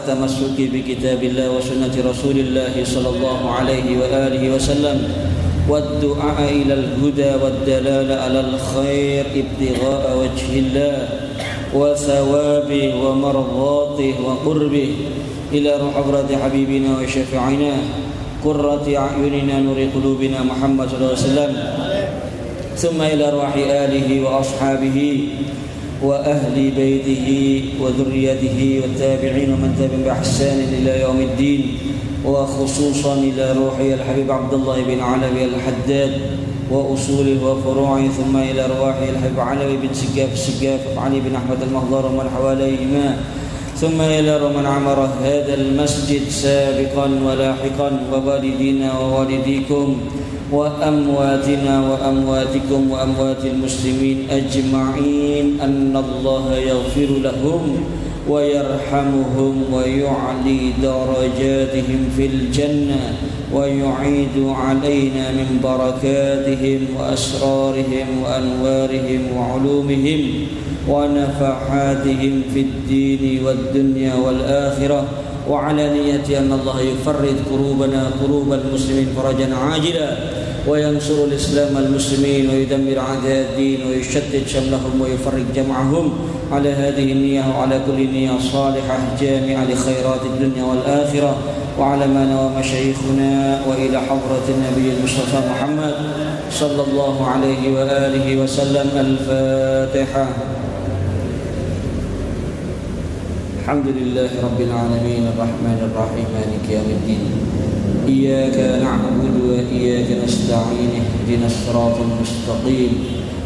التمسك بكتاب الله وسنة رسول الله صلى الله عليه وآله وسلم والدعاء إلى الهدى والدلالة على الخير ابتغاء وجه الله وثوابه ومرضاته وقربه إلى حضرة حبيبنا وشفيعنا قرة أعيننا نور قلوبنا محمد صلى الله عليه وسلم ثم إلى أرواح آله وأصحابه وأهل بيته وذريته والتابعين ومن تبعهم بإحسان إلى يوم الدين وخصوصا إلى روحي الحبيب عبد الله بن علوي الحداد وأصوله وفروعه ثم إلى روحي الحبيب علوي بن سقاف علي بن أحمد المهضر ومن حواليهما ثم إلى من عمر هذا المسجد سابقا ولاحقا ووالدينا ووالديكم وأمواتنا وأمواتكم وأموات المسلمين أجمعين أن الله يغفر لهم ويرحمهم ويعلي درجاتهم في الجنة ويعيد علينا من بركاتهم وأسرارهم وأنوارهم وعلومهم ونفحاتهم في الدين والدنيا والآخرة وعلى نية أن الله يفرج كروبنا كروب المسلمين فرجا عاجلا وينصر الإسلام المسلمين ويدمر أعداء الدين ويشتت شملهم ويفرج جمعهم على هذه النية وعلى كل نية صالحة جامعة لخيرات الدنيا والآخرة وعلى ما نوى مشايخنا وإلى حضرة النبي المصطفى محمد صلى الله عليه وآله وسلم. الفاتحة. الحمد لله رب العالمين الرحمن الرحيم مالك يوم الدين إياك نعبد وإياك نستعين اهدنا الصراط المستقيم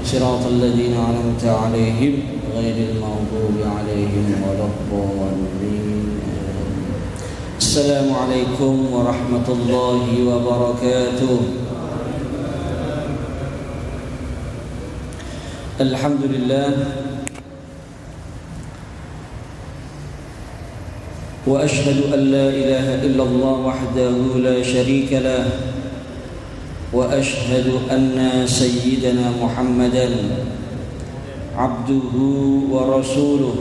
صراط الذين أنعمت عليهم غير المغضوب عليهم ولا الضالين. السلام عليكم ورحمة الله وبركاته. الحمد لله وأشهد أن لا إله إلا الله وحده لا شريك له وأشهد أن سيدنا محمدا عبده ورسوله.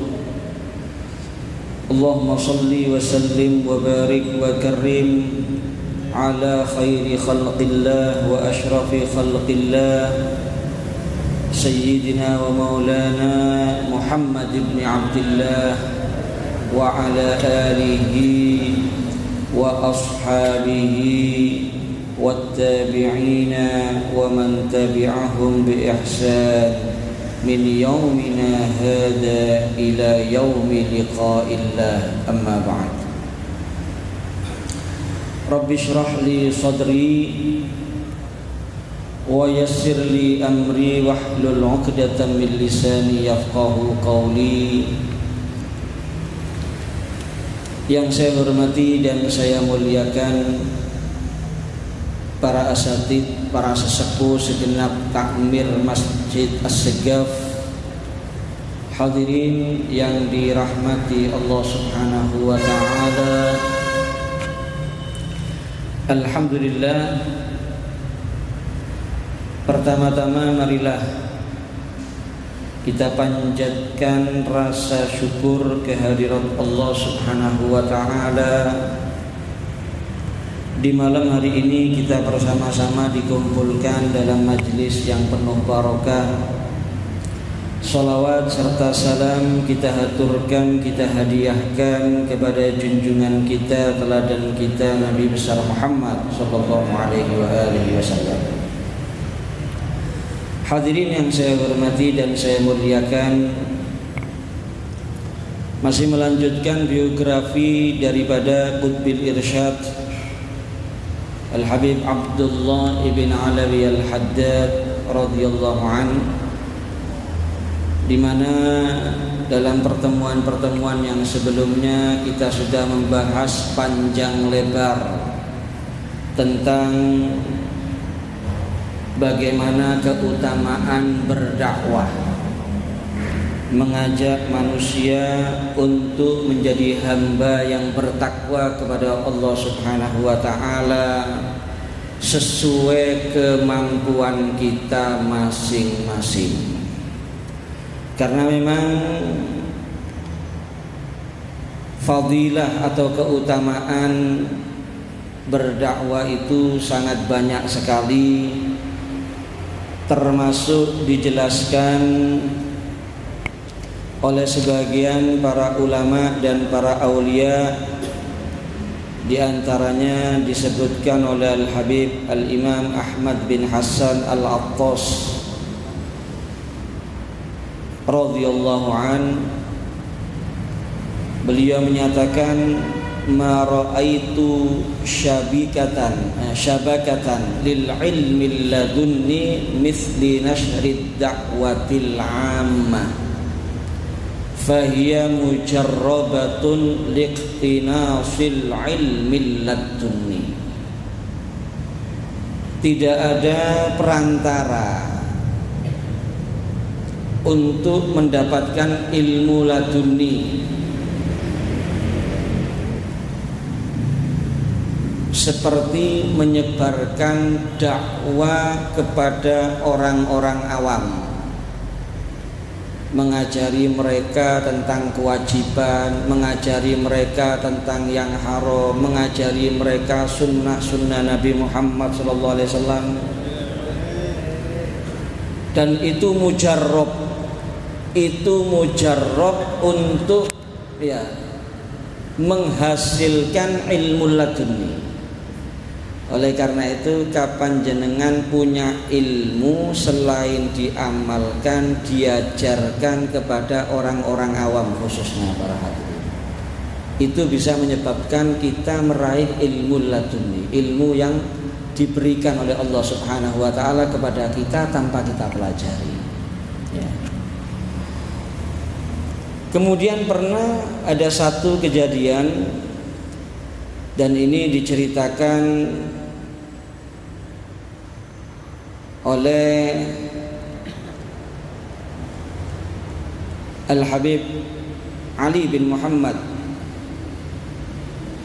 اللهم صل وسلم وبارك وكرم على خير خلق الله وأشرف خلق الله سيدنا ومولانا محمد بن عبد الله وعلى آله وأصحابه والتابعين ومن تبعهم بإحسان من يومنا هذا إلى يوم لقاء الله. أما بعد. رب اشرح لي صدري ويسر لي أمري واحلل عقدة من لساني يفقه قولي. Yang saya hormati dan saya muliakan para asatid, para sesepuh segenap takmir Masjid As-Segaf, hadirin yang dirahmati Allah Subhanahu wa taala. Alhamdulillah, pertama-tama marilah kita panjatkan rasa syukur kehadirat Allah Subhanahu wa taala. Di malam hari ini kita bersama-sama dikumpulkan dalam majlis yang penuh barokah. Salawat serta salam kita haturkan, kita hadiahkan kepada junjungan kita, teladan kita, Nabi besar Muhammad sallallahu alaihi wasallam. Hadirin yang saya hormati dan saya muliakan, masih melanjutkan biografi daripada Qutbil Irsyad Al-Habib Abdullah ibn Alawi Al-Haddad radhiyallahu an, di mana dalam pertemuan-pertemuan yang sebelumnya kita sudah membahas panjang lebar tentang bagaimana keutamaan berdakwah, mengajak manusia untuk menjadi hamba yang bertakwa kepada Allah Subhanahu wa taala sesuai kemampuan kita masing-masing. Karena memang fadilah atau keutamaan berdakwah itu sangat banyak sekali, termasuk dijelaskan oleh sebagian para ulama dan para aulia. Di antaranya disebutkan oleh Al-Habib Al-Imam Ahmad bin Hasan Al-Attas radhiyallahu an, beliau menyatakan ma ra'aitu syabakatan lil ilmi ladunni mithli nashrid da'watil 'ammah fahiya mujarrabatun liqtinasil ilmi ladunni. Tidak ada perantara untuk mendapatkan ilmu laduni seperti menyebarkan dakwah kepada orang-orang awam, mengajari mereka tentang kewajiban, mengajari mereka tentang yang haram, mengajari mereka sunnah-sunnah Nabi Muhammad SAW. Dan itu mujarrab untuk menghasilkan ilmu laduni. Oleh karena itu, kapan jenengan punya ilmu selain diamalkan, diajarkan kepada orang-orang awam, khususnya para hadirin, itu bisa menyebabkan kita meraih ilmu laduni, ilmu yang diberikan oleh Allah Subhanahu wa ta'ala kepada kita tanpa kita pelajari. Kemudian pernah ada satu kejadian, dan ini diceritakan oleh Al-Habib Ali bin Muhammad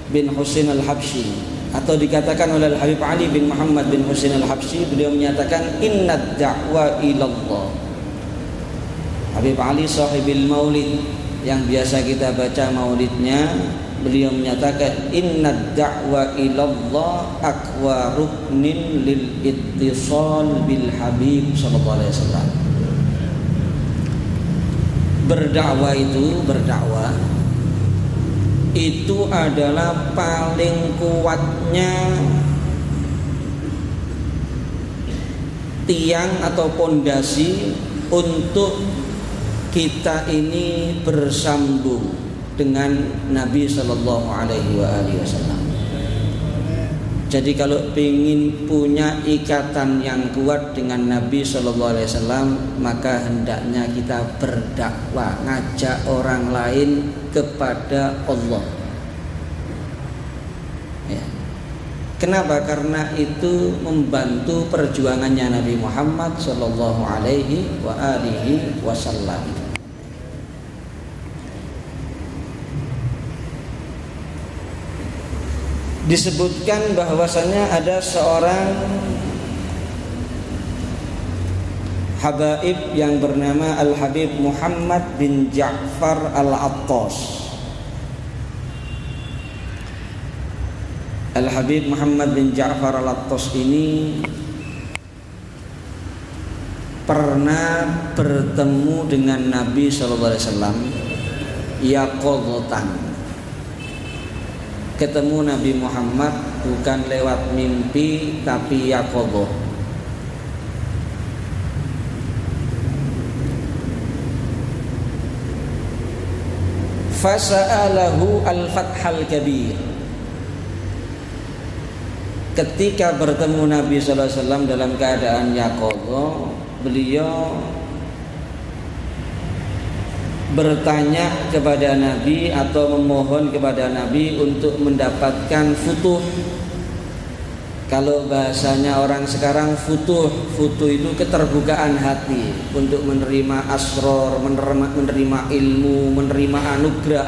bin Husain Al-Habsyi, atau dikatakan oleh Al-Habib Ali bin Muhammad bin Husain Al-Habsyi, beliau menyatakan innad da'wa ilallah. Habib Ali sahibil maulid yang biasa kita baca maulidnya, beliau menyatakan innad da'wa ilallah aqwa ruknin lil ittisal bil habib sallallahu alaihi wasallam. Berdakwah itu adalah paling kuatnya tiang atau pondasi untuk kita ini bersambung dengan Nabi Sallallahu Alaihi Wasallam. Jadi kalau ingin punya ikatan yang kuat dengan Nabi Sallallahu Alaihi Wasallam, maka hendaknya kita berdakwah, ngajak orang lain kepada Allah. Ya. Kenapa? Karena itu membantu perjuangannya Nabi Muhammad Sallallahu Alaihi Wasallam. Disebutkan bahwasanya ada seorang habaib yang bernama Al-Habib Muhammad bin Ja'far Al-Attas. Al-Habib Muhammad bin Ja'far Al-Attas ini pernah bertemu dengan Nabi sallallahu alaihi wasallam yaqadhatan. Ketemu Nabi Muhammad bukan lewat mimpi tapi yaqadhah. Fasa'alahu al-fathal kabir. Ketika bertemu Nabi sallallahu alaihi wasallam dalam keadaan yaqadhah, beliau bertanya kepada Nabi atau memohon kepada Nabi untuk mendapatkan futuh. Kalau bahasanya orang sekarang futuh itu keterbukaan hati untuk menerima asror, menerima ilmu, menerima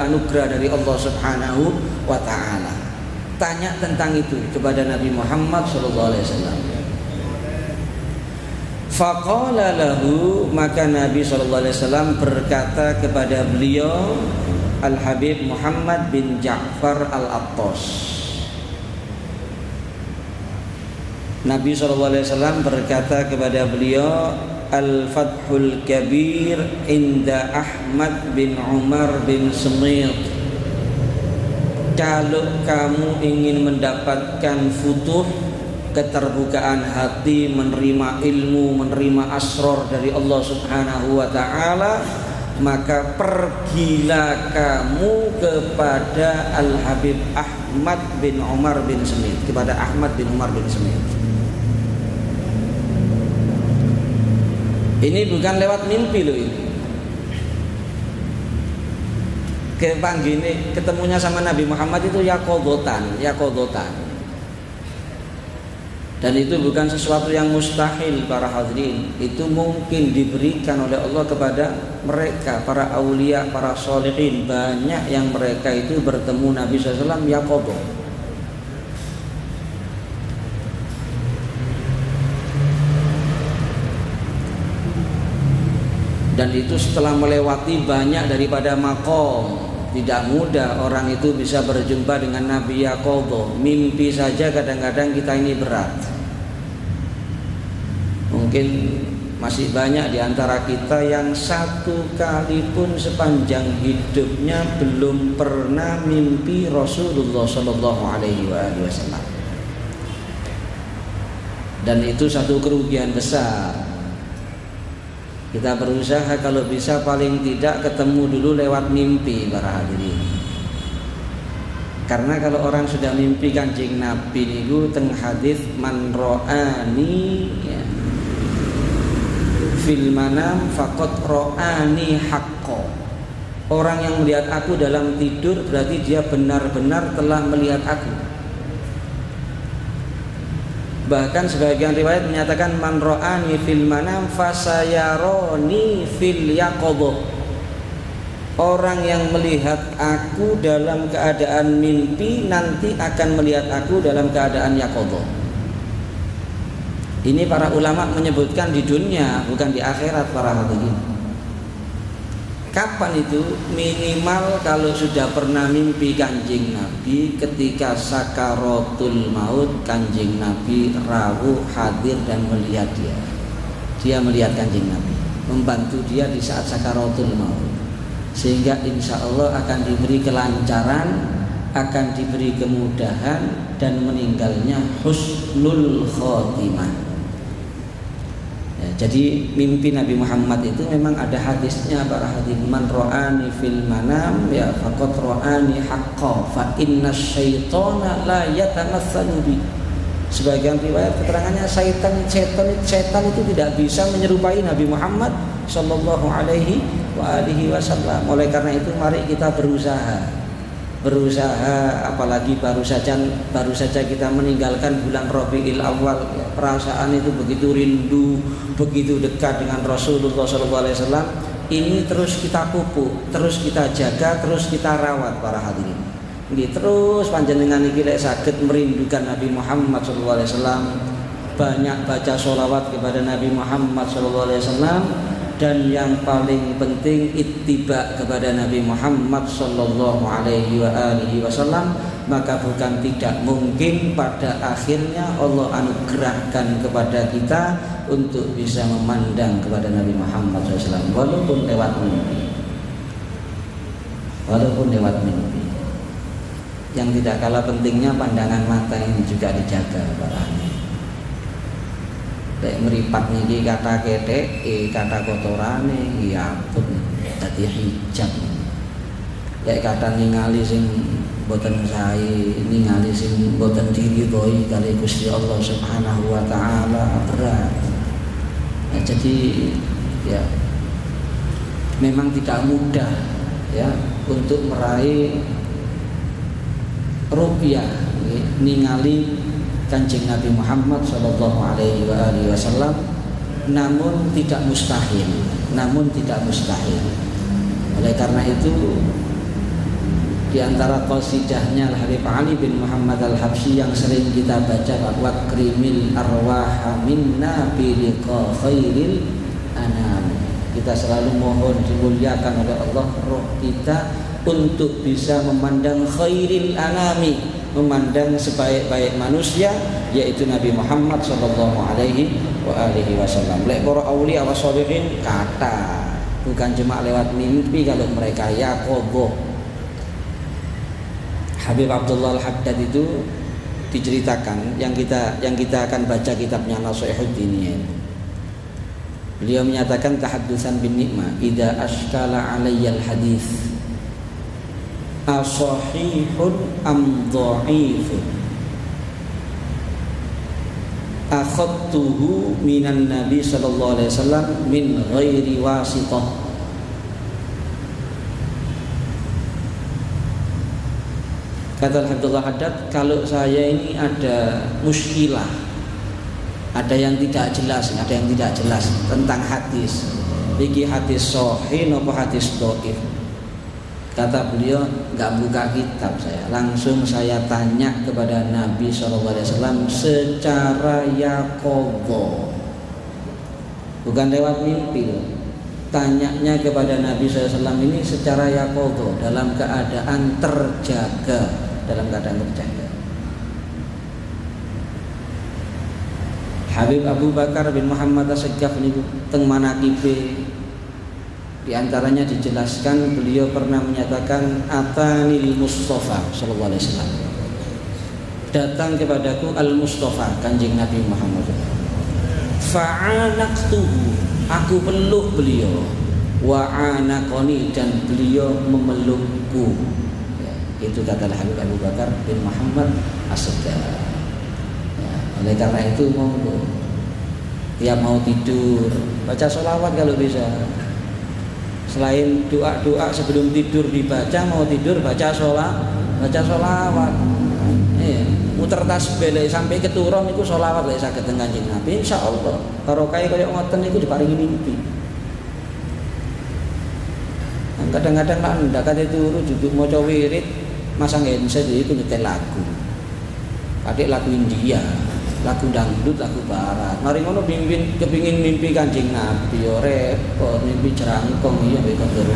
anugerah dari Allah Subhanahu wa ta'ala. Tanya tentang itu kepada Nabi Muhammad SAW. Faqala lahu, maka Nabi SAW berkata kepada beliau, Al-Habib Muhammad bin Ja'far Al-Attas. Nabi SAW berkata kepada beliau, Al-Fathul Kabir inda Ahmad bin Umar bin Semit. Kalau kamu ingin mendapatkan futuh, keterbukaan hati, menerima ilmu, menerima asrar dari Allah Subhanahu wa ta'ala, maka pergilah kamu kepada Al-Habib Ahmad bin Umar bin Semit, kepada Ahmad bin Umar bin Semit. Ini bukan lewat mimpi loh ini. Ketemunya sama Nabi Muhammad itu yaqodotan. Dan itu bukan sesuatu yang mustahil para hadirin. Itu mungkin diberikan oleh Allah kepada mereka, para aulia, para sholihin. Banyak yang mereka itu bertemu Nabi SAW yaqodoh. Dan itu setelah melewati banyak daripada makom. Tidak mudah orang itu bisa berjumpa dengan Nabi yaqodoh. Mimpi saja kadang-kadang kita ini berat. Mungkin masih banyak di antara kita yang satu kali pun sepanjang hidupnya belum pernah mimpi Rasulullah Shallallahu Alaihi Wasallam. Dan itu satu kerugian besar. Kita berusaha kalau bisa paling tidak ketemu dulu lewat mimpi para hadirin. Karena kalau orang sudah mimpi Kanjeng Nabi niku teng hadis man ro'ani ya, fil manam faqad ro'ani haqqo. Orang yang melihat aku dalam tidur berarti dia benar-benar telah melihat aku. Bahkan sebagian riwayat menyatakan man ro'ani fil manam fasayaroni fil yaqodoh. Orang yang melihat aku dalam keadaan mimpi nanti akan melihat aku dalam keadaan yaqodoh. Ini para ulama menyebutkan di dunia, bukan di akhirat para hadirin. Kapan itu? Minimal kalau sudah pernah mimpi Kanjeng Nabi ketika sakaratul maut, Kanjeng Nabi rawuh hadir dan melihat dia. Dia melihat Kanjeng Nabi, membantu dia di saat sakaratul maut. Sehingga insya Allah akan diberi kelancaran, akan diberi kemudahan, dan meninggalnya husnul khotimah. Jadi mimpi Nabi Muhammad itu memang ada hadisnya para hadirin, man ro'ani fil manam ya faqad ro'ani haqqo fa inna syaitana la yatamatsalu bi. Sebagian riwayat keterangannya setan itu tidak bisa menyerupai Nabi Muhammad sallallahu alaihi wasallam. Oleh karena itu mari kita berusaha, apalagi baru saja kita meninggalkan bulan Rabiul Awal. Perasaan itu begitu rindu, begitu dekat dengan Rasulullah SAW. Ini terus kita pupuk, terus kita jaga, terus kita rawat para hadirin. Ini terus panjenengan iki lek saged merindukan Nabi Muhammad SAW, banyak baca sholawat kepada Nabi Muhammad SAW. Dan yang paling penting ittiba kepada Nabi Muhammad sallallahu alaihi wasallam, maka bukan tidak mungkin pada akhirnya Allah anugerahkan kepada kita untuk bisa memandang kepada Nabi Muhammad SAW walaupun lewat mimpi. Yang tidak kalah pentingnya pandangan mata ini juga dijaga para ahli. Lek meripat niki kata ketek, kata kotorane ya pun dadi hijab. Lek kata ningali sing boten sae, ningali sing boten diridhoi kali Gusti Allah Subhanahu wa taala berat. Nah, jadi ya memang tidak mudah ya untuk meraih rupiah ningali Kanjeng Nabi Muhammad sallallahu alaihi wasallam, namun tidak mustahil. Oleh karena itu di antara qasidahnya Al-Habib Ali bin Muhammad Al-Habsyi yang sering kita baca, bahwa krimil arwaha minna bi liqa khairil anam. Kita selalu mohon dimuliakan oleh Allah roh kita untuk bisa memandang khairil anami, memandang sebaik-baik manusia, yaitu Nabi Muhammad sallallahu alaihi wasallam. Lek para aulia wa sholihin kata, bukan cuma lewat mimpi kalau mereka yaqobo. Habib Abdullah Al-Haddad itu diceritakan, yang kita akan baca kitabnya Nasihuddin. Beliau menyatakan tahaddusan bin nikmah, idza ashkala alayyal hadis asahihun am dhaifun akhadtuhu minan nabi sallallahu alaihi wasallam min ghairi wasithah. Kata Abdullah Haddad, kalau saya ini ada muskilah, ada yang tidak jelas tentang hadis, iki hadis sahih apa hadis dhaif. Kata beliau, nggak buka kitab saya, langsung saya tanya kepada Nabi SAW secara yaqobo, bukan lewat mimpi. Tanyanya kepada Nabi SAW ini secara yaqobo, dalam keadaan terjaga, Habib Abu Bakar bin Muhammad As-Saqqaf niku teng manaqibe di antaranya dijelaskan, beliau pernah menyatakan atanil Mustafa sallallahu alaihi wasallam, datang kepadaku al Mustafa, Kanjeng Nabi Muhammad. Fa'anaqtuhu, aku peluk beliau, wa anaqani, dan beliau memelukku. Ya, itu kata Habib Abu Bakar bin Muhammad As-Saqqaf. Ya, oleh karena itu monggo tiap mau tidur baca sholawat kalau bisa. Selain doa-doa sebelum tidur dibaca, mau tidur baca sholawat. Muter tasbih sampai keturun itu sholawat lek saged teng Kanjeng Nabi, insyaallah barokah kaya ngoten niku diparingi mimpi. Kadang-kadang lah ndak kate turu duduk maca wirid, masang handset iku nyetel lagu. Kadek lagu India, lagu dangdut, lagu barat. Mari ngono kepingin mimpi Kanjeng Nabi, yo repot, mimpi jerangkong iya mbek kondur.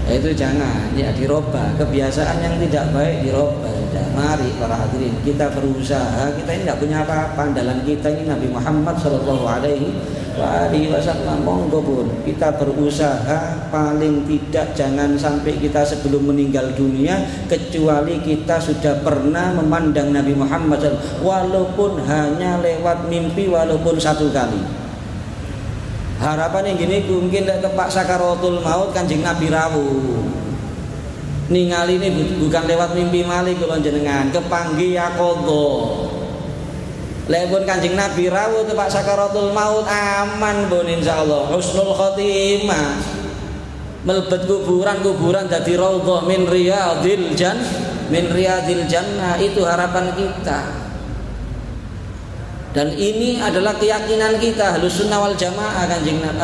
Itu jangan, ya dirubah. Kebiasaan yang tidak baik dirubah. Sudah, mari para hadirin, kita berusaha. Kita ini tidak punya apa-apa, andalan kita ini Nabi Muhammad sallallahu alaihi wasallam. Monggo pun kita berusaha, paling tidak jangan sampai kita sebelum meninggal dunia kecuali kita sudah pernah memandang Nabi Muhammad SAW, walaupun hanya lewat mimpi, walaupun satu kali. Harapan yang gini mungkin tepak sakaratul maut Kanjeng Nabi rawuh. Ningali ini bukan lewat mimpi malih kula jenengan, kepanggih yaqadha. Lewat Kanjeng Nabi rawuh tepak sakaratul maut aman pun insyaallah, husnul khotimah. Melebet kuburan dadi raudhah min riyadil jannah, itu harapan kita. Dan ini adalah keyakinan kita Ahlussunnah wal Jamaah.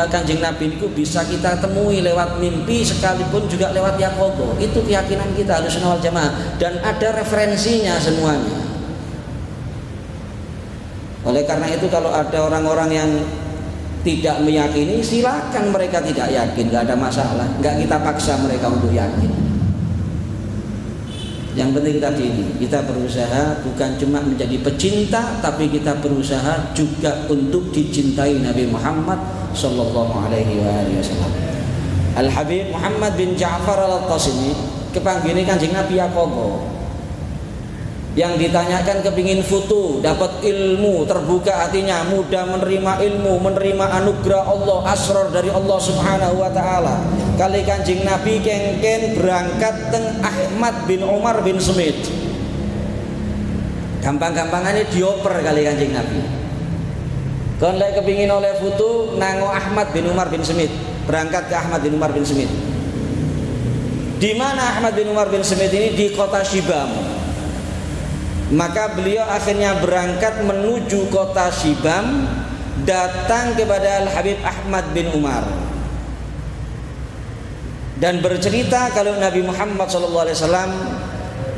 Kanjeng Nabi itu bisa kita temui lewat mimpi sekalipun juga lewat yaqadha. Itu keyakinan kita Ahlussunnah wal Jamaah, dan ada referensinya semuanya. Oleh karena itu kalau ada orang-orang yang tidak meyakini, silakan mereka tidak yakin, nggak ada masalah, nggak kita paksa mereka untuk yakin. Yang penting tadi ini, kita berusaha bukan cuma menjadi pecinta, tapi kita berusaha juga untuk dicintai Nabi Muhammad sallallahu alaihi wasallam. Al Habib Muhammad bin Ja'far Al-Qasimi kepanggihane Kanjeng Nabi yaqadha. Yang ditanyakan kepingin foto, dapat ilmu, terbuka hatinya, mudah menerima ilmu, menerima anugerah Allah, asrar dari Allah Subhanahu wa taala. Kali Kanjeng Nabi kengken berangkat teng Ahmad bin Umar bin Smith. Gampang-gampangannya dioper kali Kanjeng Nabi. Kon lek kepingin oleh foto nango Ahmad bin Umar bin Smith, berangkat ke Ahmad bin Umar bin Smith. Di mana Ahmad bin Umar bin Smith ini? Di kota Shibam. Maka beliau akhirnya berangkat menuju kota Shibam, datang kepada Al-Habib Ahmad bin Umar dan bercerita kalau Nabi Muhammad SAW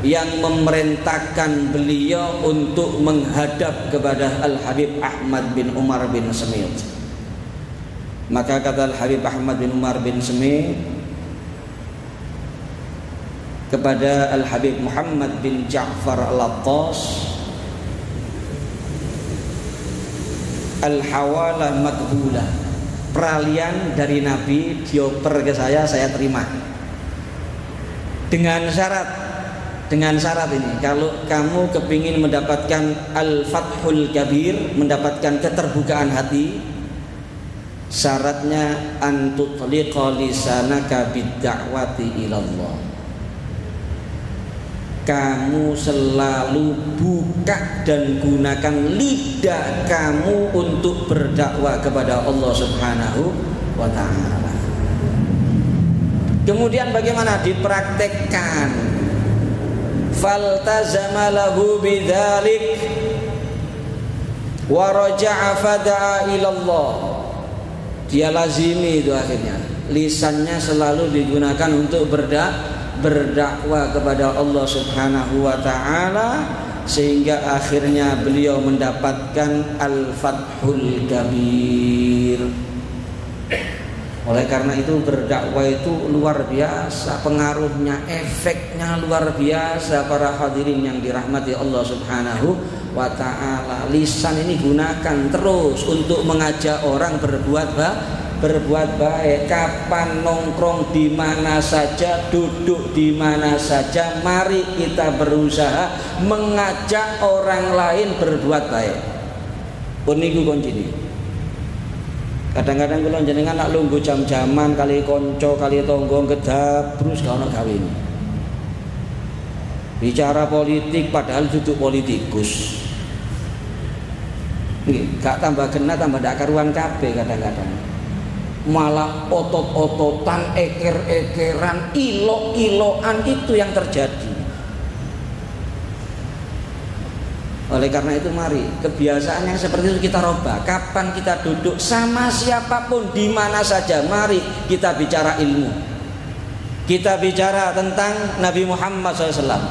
yang memerintahkan beliau untuk menghadap kepada Al-Habib Ahmad bin Umar bin Smith. Maka kata Al-Habib Ahmad bin Umar bin Smith, kepada Al-Habib Muhammad bin Ja'far Al-Attas, al-hawalah makbulah, peralihan dari Nabi dioper ke saya terima. Dengan syarat ini, kalau kamu kepingin mendapatkan al-fathul kabir, mendapatkan keterbukaan hati, syaratnya antutliqa lisanaka bid-da'wati ilallah. Kamu selalu buka dan gunakan lidah kamu untuk berdakwah kepada Allah Subhanahu wa ta'ala. Kemudian bagaimana dipraktekkan? Faltazama lahu bidzalik wa raja'a fada'a ilallah. Dia lazimi itu akhirnya, lisannya selalu digunakan untuk berdakwah kepada Allah Subhanahu wa ta'ala, sehingga akhirnya beliau mendapatkan al-fathul kabir. Oleh karena itu berdakwah itu luar biasa pengaruhnya, efeknya luar biasa para hadirin yang dirahmati Allah Subhanahu wa ta'ala. Lisan ini gunakan terus untuk mengajak orang berbuat baik. Kapan nongkrong di mana saja, duduk di mana saja, mari kita berusaha mengajak orang lain berbuat baik. Pun niku kuncine. Kadang-kadang kula jenengan nak lungguh jam-jaman kali konco kali tonggo gedabrus gak ono gawe. Bicara politik padahal duduk politikus. Nggih, gak tambah kena tambah ndak karuan kabeh kadang-kadang. Malah otot-ototan, eker-ekeran, ilok-ilokan, itu yang terjadi. Oleh karena itu mari kebiasaan yang seperti itu kita rubah. Kapan kita duduk sama siapapun di mana saja, mari kita bicara ilmu. Kita bicara tentang Nabi Muhammad SAW.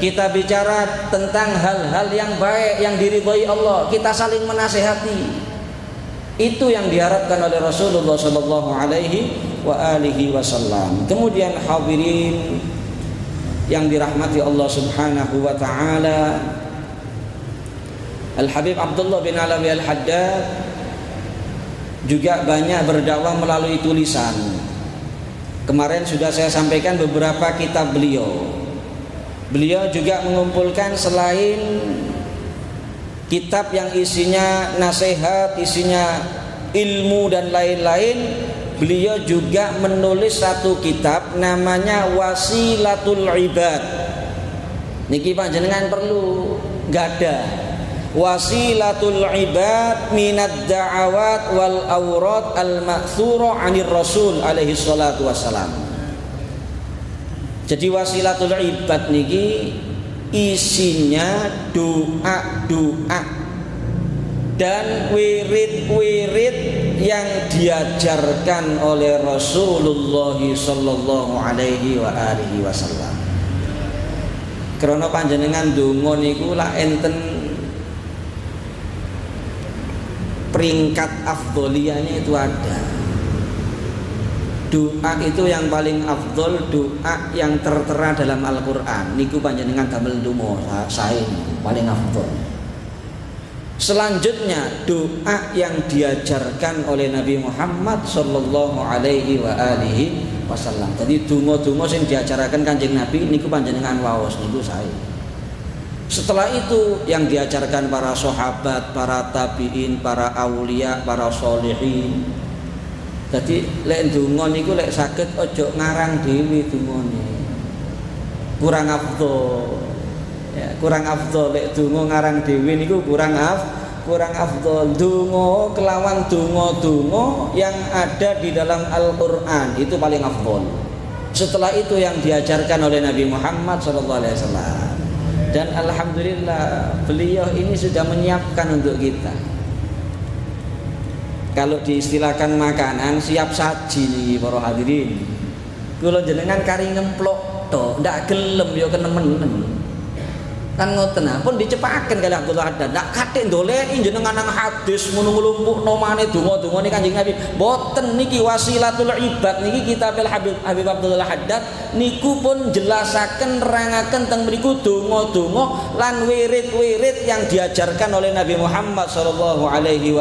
Kita bicara tentang hal-hal yang baik yang diridhoi Allah. Kita saling menasehati. Itu yang diharapkan oleh Rasulullah sallallahu alaihi wasallam. Kemudian hadirin yang dirahmati Allah Subhanahu wa taala, Al-Habib Abdullah bin Alawi Al-Haddad juga banyak berdakwah melalui tulisan. Kemarin sudah saya sampaikan beberapa kitab beliau. Beliau juga mengumpulkan selain kitab yang isinya nasihat, isinya ilmu dan lain-lain, beliau juga menulis satu kitab namanya Wasilatul Ibad. Niki panjenengan perlu gadah. Wasilatul Ibad minad da'awat wal awrat al ma'thura 'anir Rasul alaihi salatu wassalam. Jadi Wasilatul Ibad niki isinya doa-doa dan wirid-wirid yang diajarkan oleh Rasulullah sallallahu alaihi wasallam. Karena panjenengan donga niku lak enten peringkat afdoliyahnya itu ada. Doa itu yang paling afdol, doa yang tertera dalam Al-Quran. Niku panjenengan damel donga sae paling afdol. Selanjutnya doa yang diajarkan oleh Nabi Muhammad sallallahu alaihi wasallam. Jadi donga-donga sing diajaraken Kanjeng Nabi niku panjenengan waos niku sae. Setelah itu yang diajarkan para sahabat, para tabi'in, para aulia, para sholihin. Jadi lek donga niku lek saged aja ngarang dhewe dongane. Kurang afdol. Ya, kurang afdol lek donga ngarang dhewe niku kurang afdol. Donga kelawan donga-donga yang ada di dalam Al-Qur'an itu paling afdol. Setelah itu yang diajarkan oleh Nabi Muhammad sallallahu alaihi wasallam. Dan alhamdulillah beliau ini sudah menyiapkan untuk kita. Kalau diistilahkan makanan siap saji nih para hadirin. Kula jenengan kari ngemplok tok, ndak gelem yo kenemenen. kan ngoten nah pun dicepaken kali Abdullah Haddad ndak kathik ndoleki jenengan nang hadis ngono-ngono mane donga-dongane Kanjeng Nabi boten niki Wasilatul Ibad niki kitabul Habib Abdullah Haddad niku pun jelasaken nerangaken teng mriku donga-donga lan wirid-wirid yang diajarkan oleh Nabi Muhammad sallallahu alaihi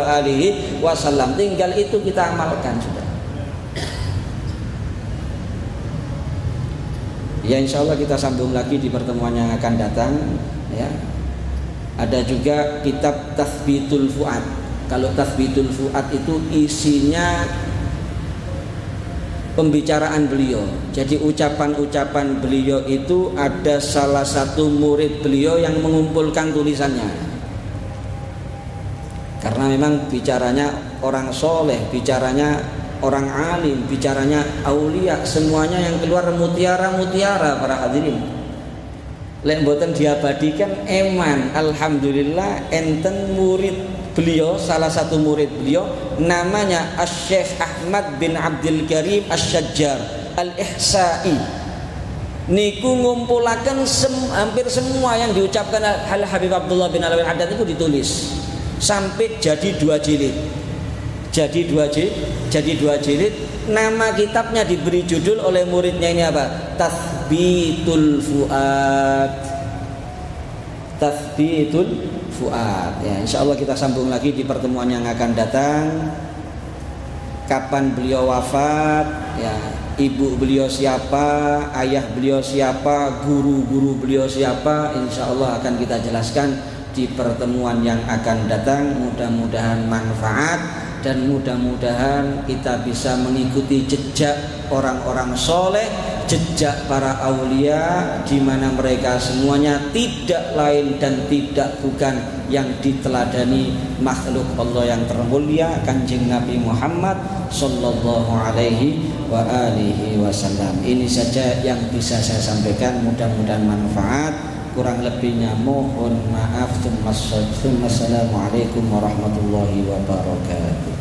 wasallam tinggal itu kita amalkan sudah. Ya insyaallah kita sambung lagi di pertemuan yang akan datang ya. Ada juga kitab Tathbitul Fuad. Kalau Tathbitul Fuad itu isinya pembicaraan beliau. Jadi ucapan-ucapan beliau itu ada salah satu murid beliau yang mengumpulkan tulisannya. Karena memang bicaranya orang soleh, bicaranya orang alim, bicaranya aulia, semuanya yang keluar mutiara-mutiara para hadirin. Lek mboten diabadikan eman, alhamdulillah enten murid beliau, salah satu murid beliau namanya Asy-Syaikh Ahmad bin Abdul Karim Asy-Syajjar Al-Ihsa'i. Niku ngumpulaken hampir semua yang diucapkan Al Habib Abdullah bin Alwi Haddad itu ditulis sampai jadi 2 jilid. Jadi dua jilid. Nama kitabnya diberi judul oleh muridnya ini apa? Tathbitul Fuad. Tathbitul Fuad. Ya, insyaallah kita sambung lagi di pertemuan yang akan datang. Kapan beliau wafat? Ya, ibu beliau siapa? Ayah beliau siapa? Guru-guru beliau siapa? Insyaallah akan kita jelaskan di pertemuan yang akan datang. Mudah-mudahan manfaat dan mudah-mudahan kita bisa mengikuti jejak orang-orang soleh, jejak para aulia, di mana mereka semuanya tidak lain dan tidak bukan yang diteladani makhluk Allah yang termulia Kanjeng Nabi Muhammad sallallahu alaihi wasallam. Ini saja yang bisa saya sampaikan, mudah-mudahan manfaat. Kurang lebihnya mohon maaf. Assalamualaikum warahmatullahi wabarakatuh.